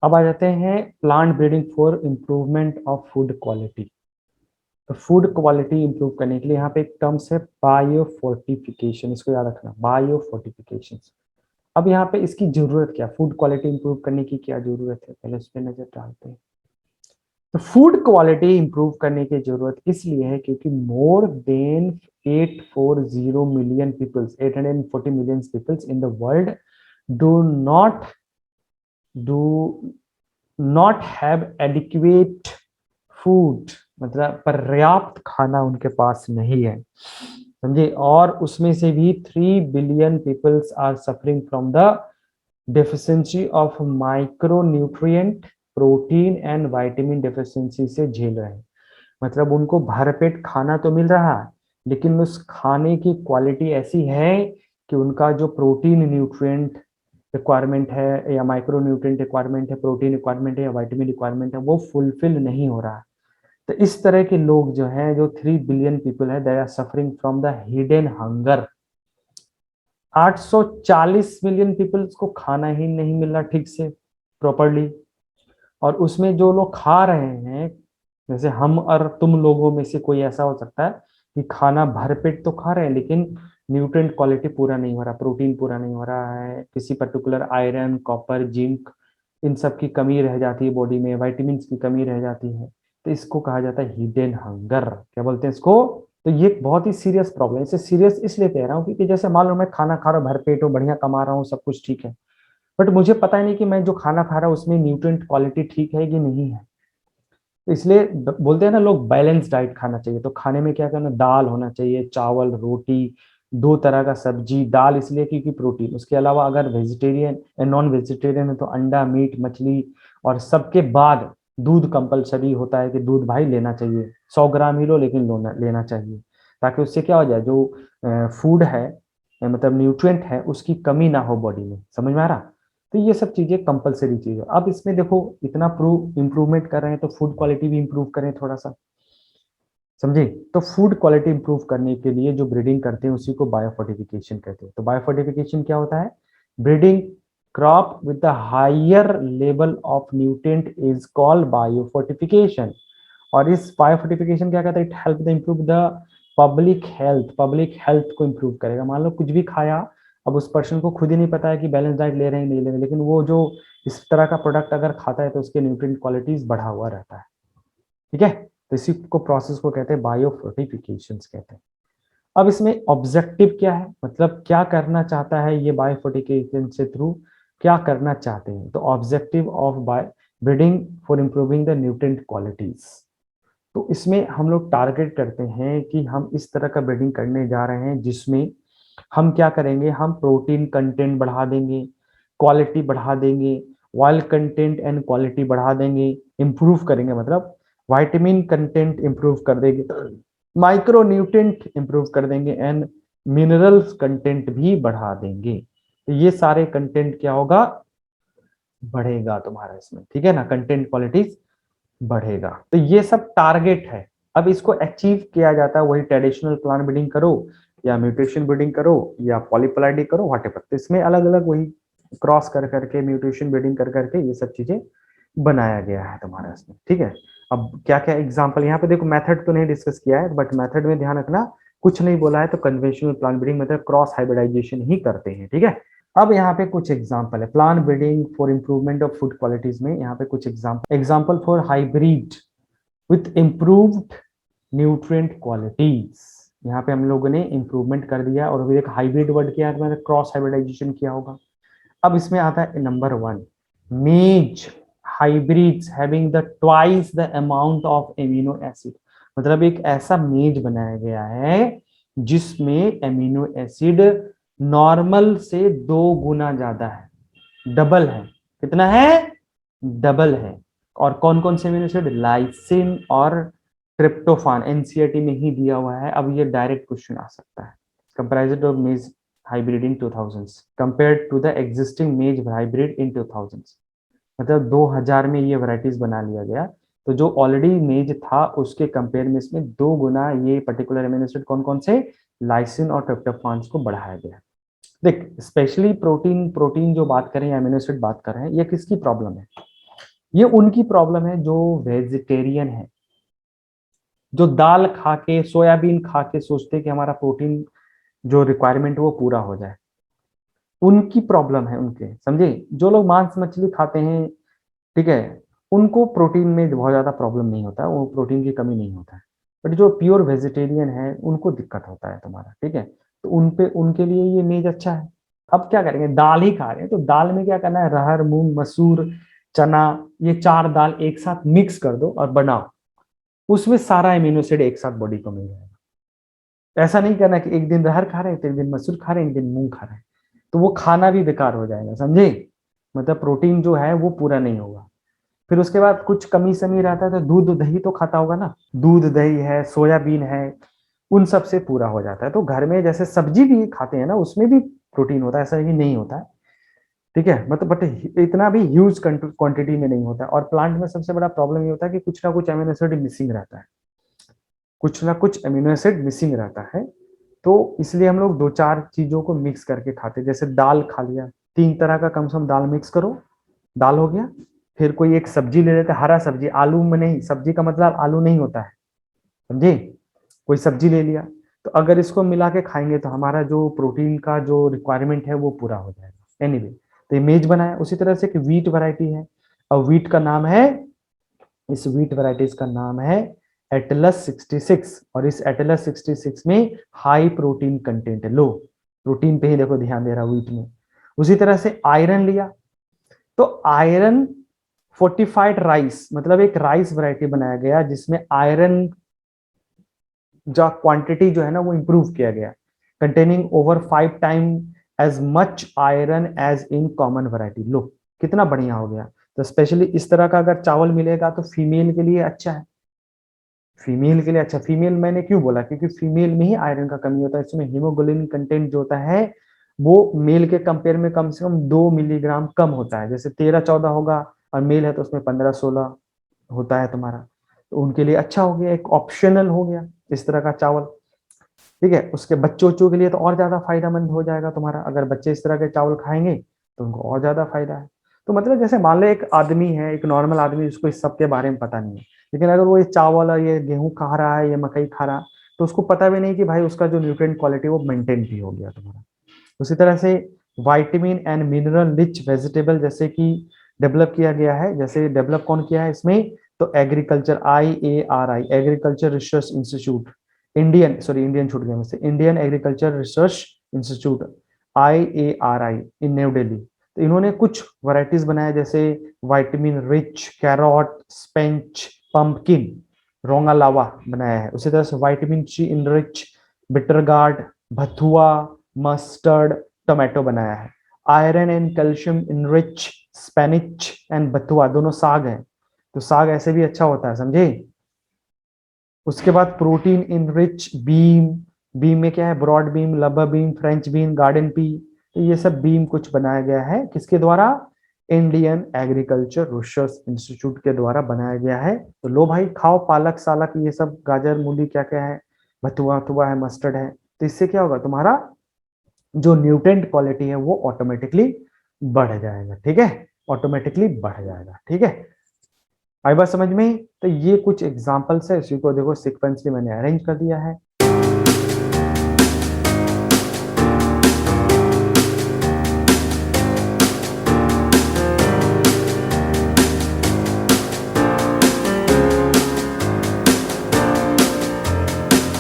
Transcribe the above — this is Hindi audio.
अब आ जाते हैं plant breeding for improvement of food quality. तो फूड क्वालिटी इंप्रूव करने के लिए यहाँ पे एक टर्म्स है बायो फोर्टिफिकेशन, इसको याद रखना, बायो फोर्टिफिकेशन। अब यहाँ पे इसकी जरूरत क्या, फूड क्वालिटी इंप्रूव करने की क्या जरूरत है, पहले उस पर नजर डालते हैं। तो फूड क्वालिटी इंप्रूव करने की जरूरत इसलिए है क्योंकि more than 840 million peoples, 840 million peoples in the world do not do not have adequate food, मतलब पर्याप्त खाना उनके पास नहीं है, समझे। और उसमें से भी 3 billion peoples are suffering from the deficiency of micronutrient, protein and vitamin deficiency से झेल रहे हैं। मतलब उनको भरपेट खाना तो मिल रहा है, लेकिन उस खाने की क्वालिटी ऐसी है कि उनका जो प्रोटीन न्यूट्रिएंट रिक्वायरमेंट है या माइक्रो न्यूट्रिएंट रिक्वायरमेंट है, प्रोटीन रिक्वायरमेंट है या विटामिन रिक्वायरमेंट है, वो फुलफिल नहीं हो रहा है। तो इस तरह के लोग जो हैं, जो 3 बिलियन पीपल है, they are suffering from the hidden hunger. 840 million peoples को खाना ही नहीं मिल रहा ठीक से, प्रॉपरली। और उसमें जो लोग खा रहे हैं, जैसे हम और तुम लोगों में से कोई ऐसा हो सकता है कि खाना भरपेट तो खा रहे हैं, लेकिन न्यूट्रिएंट क्वालिटी पूरा नहीं हो रहा, प्रोटीन पूरा नहीं हो रहा है, किसी पर्टिकुलर आयरन, कॉपर, जिंक, इन सब की कमी रह जाती है बॉडी में, वाइटामिन की कमी रह जाती है। तो इसको कहा जाता है हिडन हंगर, क्या बोलते हैं इसको। तो ये बहुत ही सीरियस प्रॉब्लम है। इसे सीरियस इसलिए कह रहा हूँ क्योंकि जैसे मान लो मैं खाना खा रहा हूँ, भरपेट हूँ, बढ़िया कमा रहा हूँ, सब कुछ ठीक है, बट मुझे पता ही नहीं कि मैं जो खाना खा रहा हूँ उसमें न्यूट्रिएंट क्वालिटी ठीक है कि नहीं है। तो इसलिए बोलते हैं ना लोग, बैलेंस डाइट खाना चाहिए। तो खाने में क्या करना, दाल होना चाहिए, चावल, रोटी, 2 तरह का सब्जी। दाल इसलिए क्योंकि प्रोटीन, उसके अलावा अगर वेजिटेरियन या नॉन वेजिटेरियन है तो अंडा, मीट, मछली, और सबके बाद दूध कंपलसरी होता है कि दूध भाई लेना चाहिए, 100 ग्राम ही लो लेकिन लेना चाहिए, ताकि उससे क्या हो जाए, जो फूड है, मतलब न्यूट्रिएंट है, उसकी कमी ना हो बॉडी में। समझ में आ रहा। तो ये सब चीजें कंपलसरी चीज है। अब इसमें देखो, इतना प्रूव इंप्रूवमेंट कर रहे हैं तो फूड क्वालिटी भी इंप्रूव करें थोड़ा सा, समझे। तो फूड क्वालिटी इंप्रूव करने के लिए जो ब्रीडिंग करते हैं उसी को बायोफोर्टिफिकेशन कहते हैं। तो बायोफोर्टिफिकेशन क्या होता है, breeding crop with the higher level of nutrient is called biofortification. और इस बायोफोर्टिफिकेशन क्या कहता है, it help the improve the public health, public health को इम्प्रूव करेगा। मान लो कुछ भी खाया, अब उस पर्सन को खुद ही नहीं पता है कि बैलेंस डाइट ले रहे हैं नहीं ले रहे हैं, लेकिन वो जो इस तरह का प्रोडक्ट अगर खाता है तो उसके न्यूट्रिएंट क्वालिटीज बढ़ा हुआ रहता है, ठीक है। तो इसी को प्रोसेस को कहते हैं बायोफोर्टिफिकेशन कहते हैं। अब इसमें ऑब्जेक्टिव क्या है, मतलब क्या करना चाहता है ये बायोफोर्टिफिकेशन से थ्रू, क्या करना चाहते हैं। तो objective of by breeding for improving the nutrient qualities. तो इसमें हम लोग टारगेट करते हैं कि हम इस तरह का ब्रीडिंग करने जा रहे हैं जिसमें हम क्या करेंगे, हम प्रोटीन कंटेंट बढ़ा देंगे, क्वालिटी बढ़ा देंगे, ऑयल कंटेंट एंड क्वालिटी बढ़ा देंगे, इंप्रूव करेंगे, मतलब विटामिन कंटेंट इंप्रूव कर देंगे, माइक्रो न्यूट्रिएंट इंप्रूव कर देंगे, एंड मिनरल्स कंटेंट भी बढ़ा देंगे। तो ये सारे कंटेंट क्या होगा, बढ़ेगा तुम्हारा इसमें, ठीक है ना, कंटेंट क्वालिटीज बढ़ेगा। तो ये सब टारगेट है। अब इसको अचीव किया जाता है, वही ट्रेडिशनल प्लांट ब्रीडिंग करो या म्यूटेशन ब्रीडिंग करो या पॉलीप्लाइडी करो, व्हाटएवर। तो इसमें अलग अलग वही क्रॉस कर करके, म्यूटेशन ब्रीडिंग कर करके ये सब चीजें बनाया गया है तुम्हारा इसमें, ठीक है। अब क्या क्या एग्जाम्पल यहाँ पे देखो, मेथड तो नहीं डिस्कस किया है, बट मेथड में ध्यान रखना, कुछ नहीं बोला है तो कन्वेंशनल प्लांट ब्रीडिंग मतलब क्रॉस हाइब्रिडाइजेशन ही करते हैं, ठीक है। अब यहाँ पे कुछ एग्जाम्पल है plant breeding for improvement of food qualities में। यहाँ पे कुछ example for hybrid with improved nutrient qualities. यहाँ पे हम लोगों ने इंप्रूवमेंट कर दिया, और अभी एक हाइब्रिड वर्ड किया है, मैंने क्रॉस हाइब्रिडाइजेशन किया होगा। अब इसमें आता है नंबर 1, मेज hybrids having the twice the amount of amino acid. मतलब एक ऐसा मेज बनाया गया है जिसमें एमिनो एसिड नॉर्मल से 2 गुना ज्यादा है, डबल है। कितना है, डबल है। और कौन कौन से एमिनो एसिड, लाइसिन और ट्रिप्टोफान, एनसीईआरटी में ही दिया हुआ है। अब ये डायरेक्ट क्वेश्चन आ सकता है, कंपैरिजन ऑफ मेज hybrid in 2000s compared to the existing maize hybrid in 2000s। मतलब 2000 में ये वैरायटीज बना लिया गया, तो जो ऑलरेडी मेज था उसके कंपेयर में इसमें 2 गुना ये पर्टिकुलर एमिनो एसिड कौन कौन से, लाइसिन और ट्रिप्टोफान को बढ़ाया गया। देख, स्पेशली प्रोटीन प्रोटीन जो बात करें या एमिनो एसिड बात कर रहे हैं, ये किसकी प्रॉब्लम है, ये उनकी प्रॉब्लम है जो वेजिटेरियन है, जो दाल खा के सोयाबीन खा के सोचते कि हमारा प्रोटीन जो रिक्वायरमेंट वो पूरा हो जाए। उनकी प्रॉब्लम है, उनके समझे। जो लोग मांस मछली खाते हैं, ठीक है, उनको प्रोटीन में बहुत ज्यादा प्रॉब्लम नहीं होता है, वो प्रोटीन की कमी नहीं होता है। बट जो प्योर वेजिटेरियन है उनको दिक्कत होता है तुम्हारा, ठीक है। तो उनके लिए ये मेज अच्छा है। अब क्या करेंगे, दाल ही खा रहे हैं तो दाल में क्या करना है, रहर मूंग मसूर चना, ये 4 दाल एक साथ मिक्स कर दो और बनाओ, उसमें सारा एमिनो एसिड एक साथ बॉडी को मिल जाएगा। ऐसा नहीं करना कि एक दिन रहर खा रहे हैं तो एक दिन मसूर खा रहे हैं एक दिन मूंग खा रहे हैं, तो वो खाना भी बेकार हो जाएगा, समझे। मतलब प्रोटीन जो है वो पूरा नहीं होगा। फिर उसके बाद कुछ कमी समी रहता है तो दूध दही तो खाता होगा ना, दूध दही है सोयाबीन है, उन सब से पूरा हो जाता है। तो घर में जैसे सब्जी भी खाते हैं ना, उसमें भी प्रोटीन होता है, ऐसा ही नहीं होता है, ठीक है। मतलब बट इतना भी ह्यूज क्वांटिटी में नहीं होता है। और प्लांट में सबसे बड़ा प्रॉब्लम ये होता है कि कुछ ना कुछ अमीनो एसिड मिसिंग रहता है, कुछ ना कुछ अमीनो एसिड मिसिंग रहता है। तो इसलिए हम लोग 2-4 चीजों को मिक्स करके खाते हैं। जैसे दाल खा लिया, 3 तरह का कम से कम दाल मिक्स करो, दाल हो गया। फिर कोई एक सब्जी ले लेते हैं, हरा सब्जी, आलू में नहीं, सब्जी का मतलब आलू नहीं होता है, समझे। कोई सब्जी ले लिया, तो अगर इसको मिला के खाएंगे तो हमारा जो प्रोटीन का जो रिक्वायरमेंट है वो पूरा हो जाएगा। एनीवे, तो इमेज बनाया। उसी तरह से कि व्हीट वैरायटी है, और व्हीट का नाम है, इस व्हीट वैरायटीज का नाम है एटलस 66, और इस एटलस 66 में हाई प्रोटीन कंटेंट है। लो, प्रोटीन पे ही देखो ध्यान दे रहा व्हीट में। उसी तरह से आयरन लिया, तो आयरन फोर्टिफाइड राइस, मतलब एक राइस वैरायटी बनाया गया जिसमें आयरन जो क्वांटिटी जो है ना वो इंप्रूव किया गया, containing over 5 time as much iron as in common variety. लो, कितना बढ़िया हो गया। तो स्पेशली इस तरह का अगर चावल मिलेगा तो फीमेल के लिए अच्छा है, फीमेल के लिए अच्छा। फीमेल मैंने क्यों बोला, क्योंकि फीमेल में ही आयरन का कमी होता है, इसमें हीमोग्लोबिन कंटेंट जो होता है वो मेल के कंपेयर में कम से कम 2 मिलीग्राम कम होता है। जैसे 13-14 होगा, और मेल है तो उसमें 15-16 होता है तुम्हारा। तो उनके लिए अच्छा हो गया, एक ऑप्शनल हो गया इस तरह का चावल, ठीक है। उसके बच्चों बच्चों के लिए तो और ज्यादा फायदेमंद हो जाएगा तुम्हारा, अगर बच्चे इस तरह के चावल खाएंगे तो उनको और ज्यादा फायदा है। तो मतलब जैसे मान लो एक आदमी है, एक नॉर्मल आदमी, उसको इस सब के बारे में पता नहीं है, लेकिन अगर वो ये चावल और ये गेहूं खा रहा है, ये मकई खा रहा, तो उसको पता भी नहीं कि भाई उसका जो न्यूट्रिएंट क्वालिटी वो मेंटेन भी हो गया तुम्हारा। उसी तरह से vitamin and mineral rich vegetable जैसे कि डेवलप किया गया है, जैसे डेवलप कौन किया है इसमें, तो agriculture, IARI, agriculture research institute, Indian छूट गया मुझसे, Indian agriculture research institute, IARI, in New Delhi. तो इन्होंने कुछ वैरायटीज बनाया, जैसे vitamin rich carrot spinach pumpkin रोंगालावा बनाया है। उसी तरह से vitamin C in rich bitter gourd bathua mustard tomato बनाया है। Iron and calcium in rich spinach and bathua, दोनों साग हैं, तो साग ऐसे भी अच्छा होता है, समझे। उसके बाद प्रोटीन इन रिच बीम, बीम में क्या है, ब्रॉड बीम, लबा beam, French bean, garden pea, तो ये सब बीम कुछ बनाया गया है, किसके द्वारा, इंडियन एग्रीकल्चर रिसर्च इंस्टीट्यूट के द्वारा बनाया गया है। तो लो भाई खाओ, पालक सालक ये सब, गाजर मूली क्या क्या है, भतुआ वतुआ है, मस्टर्ड है। तो इससे क्या होगा, तुम्हारा जो न्यूट्रेंट क्वालिटी है वो ऑटोमेटिकली बढ़ जाएगा, ठीक है, ऑटोमेटिकली बढ़ जाएगा, ठीक है। आई बात समझ में। तो ये कुछ एग्जांपल्स है, इसी को देखो सिक्वेंसली मैंने अरेंज कर दिया है।